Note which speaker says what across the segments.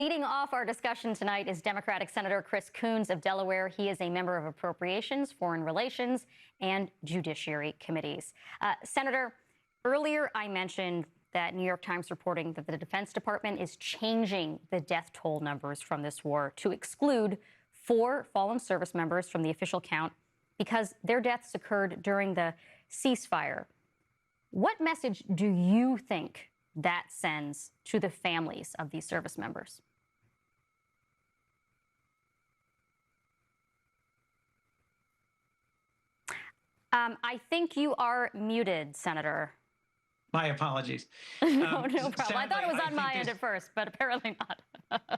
Speaker 1: Leading off our discussion tonight is Democratic Senator Chris Coons of Delaware. He is a member of Appropriations, Foreign Relations, and Judiciary Committees. Senator, earlier I mentioned that New York Times reporting that the Defense Department is changing the death toll numbers from this war to exclude 4 fallen service members from the official count because their deaths occurred during the ceasefire. What message do you think that sends to the families of these service members? I think you are muted, Senator.
Speaker 2: My apologies.
Speaker 1: No problem.
Speaker 2: Sadly,
Speaker 1: I thought it was on my end at first, but apparently not.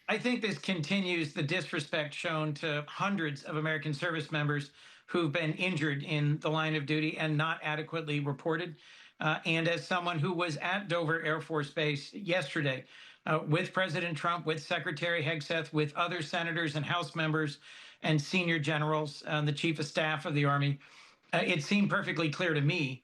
Speaker 2: I think this continues the disrespect shown to hundreds of American service members who've been injured in the line of duty and not adequately reported. And as someone who was at Dover Air Force Base yesterday with President Trump, with Secretary Hegseth, with other senators and House members and senior generals, the Chief of Staff of the Army, it seemed perfectly clear to me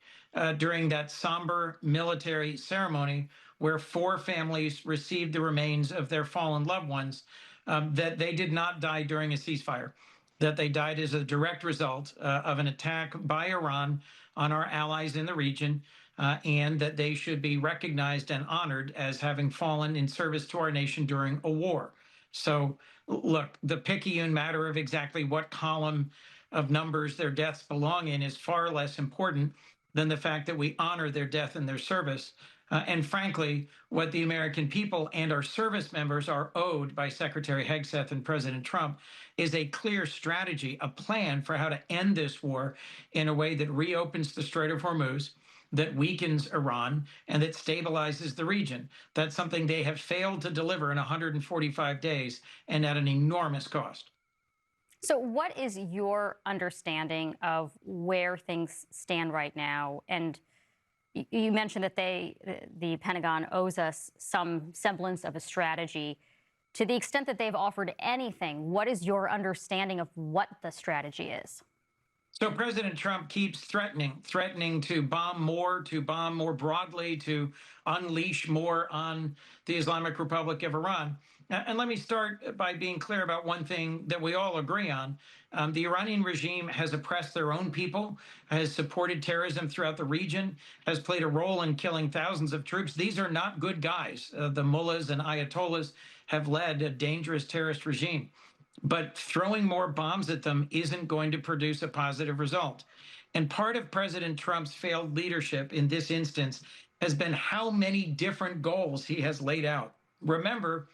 Speaker 2: during that somber military ceremony where 4 families received the remains of their fallen loved ones, that they did not die during a ceasefire, that they died as a direct result of an attack by Iran on our allies in the region, and that they should be recognized and honored as having fallen in service to our nation during a war. So, look, the picayune matter of exactly what column of numbers their deaths belong in is far less important than the fact that we honor their death and their service. And frankly, what the American people and our service members are owed by Secretary Hegseth and President Trump is a clear strategy, a plan for how to end this war in a way that reopens the Strait of Hormuz, that weakens Iran, and that stabilizes the region. That's something they have failed to deliver in 145 days and at an enormous cost.
Speaker 1: So what is your understanding of where things stand right now? And you mentioned that the Pentagon owes us some semblance of a strategy. To the extent that they've offered anything, what is your understanding of what the strategy is?
Speaker 2: So President Trump keeps threatening to bomb more broadly, to unleash more on the Islamic Republic of Iran. And let me start by being clear about one thing that we all agree on. The Iranian regime has oppressed their own people, has supported terrorism throughout the region, has played a role in killing thousands of troops. These are not good guys. The mullahs and ayatollahs have led a dangerous terrorist regime. But throwing more bombs at them isn't going to produce a positive result. And part of President Trump's failed leadership in this instance has been how many different goals he has laid out. Remember,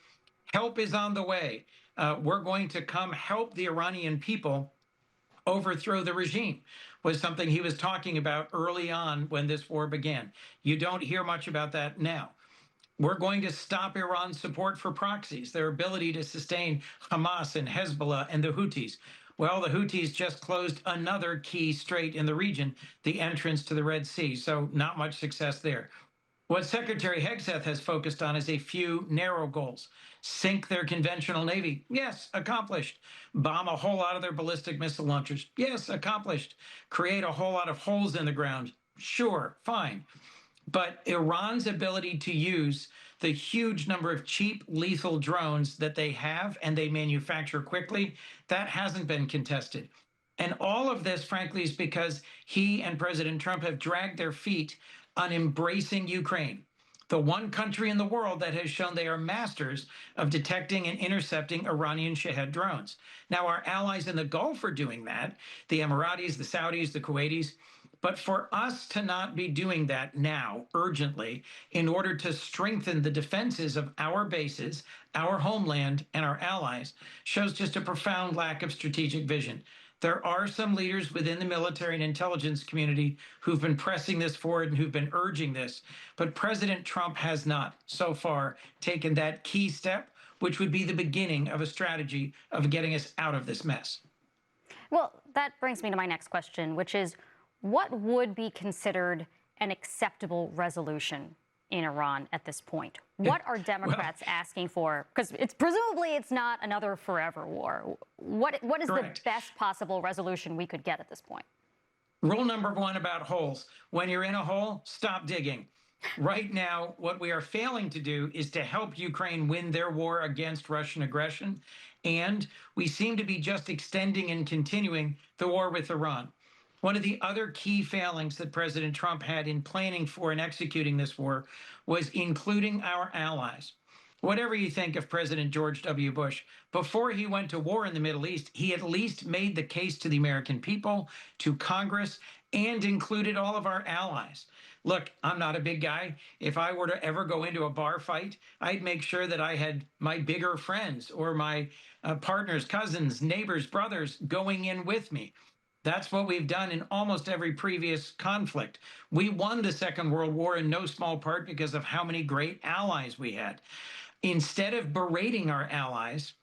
Speaker 2: help is on the way. We're going to come help the Iranian people overthrow the regime, was something he was talking about early on when this war began. You don't hear much about that now. We're going to stop Iran's support for proxies, their ability to sustain Hamas and Hezbollah and the Houthis. Well, the Houthis just closed another key strait in the region, the entrance to the Red Sea, so not much success there. What Secretary Hegseth has focused on is a few narrow goals. Sink their conventional navy. Yes, accomplished. Bomb a whole lot of their ballistic missile launchers. Yes, accomplished. Create a whole lot of holes in the ground. Sure, fine. But Iran's ability to use the huge number of cheap, lethal drones that they have and they manufacture quickly, that hasn't been contested. And all of this, frankly, is because he and President Trump have dragged their feet on embracing Ukraine, the one country in the world that has shown they are masters of detecting and intercepting Iranian Shahed drones. Now, our allies in the Gulf are doing that, the Emiratis, the Saudis, the Kuwaitis. But for us to not be doing that now, urgently, in order to strengthen the defenses of our bases, our homeland, and our allies, shows just a profound lack of strategic vision. There are some leaders within the military and intelligence community who've been pressing this forward and who've been urging this. But President Trump has not, so far, taken that key step, which would be the beginning of a strategy of getting us out of this mess.
Speaker 1: Well, that brings me to my next question, which is, what would be considered an acceptable resolution in Iran at this point? What are Democrats asking for? Because presumably it's not another forever war. What is
Speaker 2: Correct.
Speaker 1: The best possible resolution we could get at this point?
Speaker 2: Rule number 1 about holes. When you're in a hole, stop digging. Right now, what we are failing to do is to help Ukraine win their war against Russian aggression. And we seem to be just extending and continuing the war with Iran. One of the other key failings that President Trump had in planning for and executing this war was including our allies. Whatever you think of President George W. Bush, before he went to war in the Middle East, he at least made the case to the American people, to Congress, and included all of our allies. Look, I'm not a big guy. If I were to ever go into a bar fight, I'd make sure that I had my bigger friends or my partners, cousins, neighbors, brothers going in with me. That's what we've done in almost every previous conflict. We won the Second World War in no small part because of how many great allies we had. Instead of berating our allies,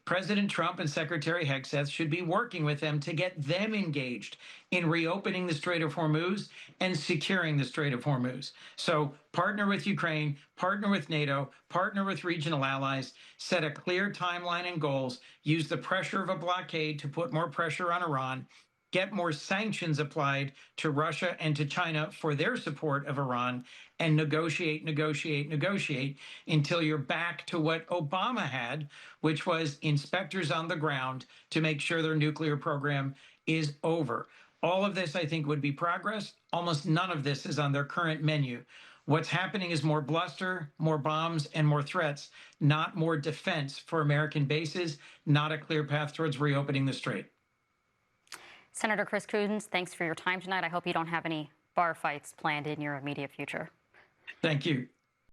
Speaker 2: President Trump and Secretary Hegseth should be working with them to get them engaged in reopening the Strait of Hormuz and securing the Strait of Hormuz. So partner with Ukraine, partner with NATO, partner with regional allies, set a clear timeline and goals, use the pressure of a blockade to put more pressure on Iran, get more sanctions applied to Russia and to China for their support of Iran, and negotiate, negotiate, negotiate until you're back to what Obama had, which was inspectors on the ground to make sure their nuclear program is over. All of this, I think, would be progress. Almost none of this is on their current menu. What's happening is more bluster, more bombs, and more threats, not more defense for American bases, not a clear path towards reopening the strait.
Speaker 1: Senator Chris Coons, thanks for your time tonight. I hope you don't have any bar fights planned in your immediate future.
Speaker 2: Thank you.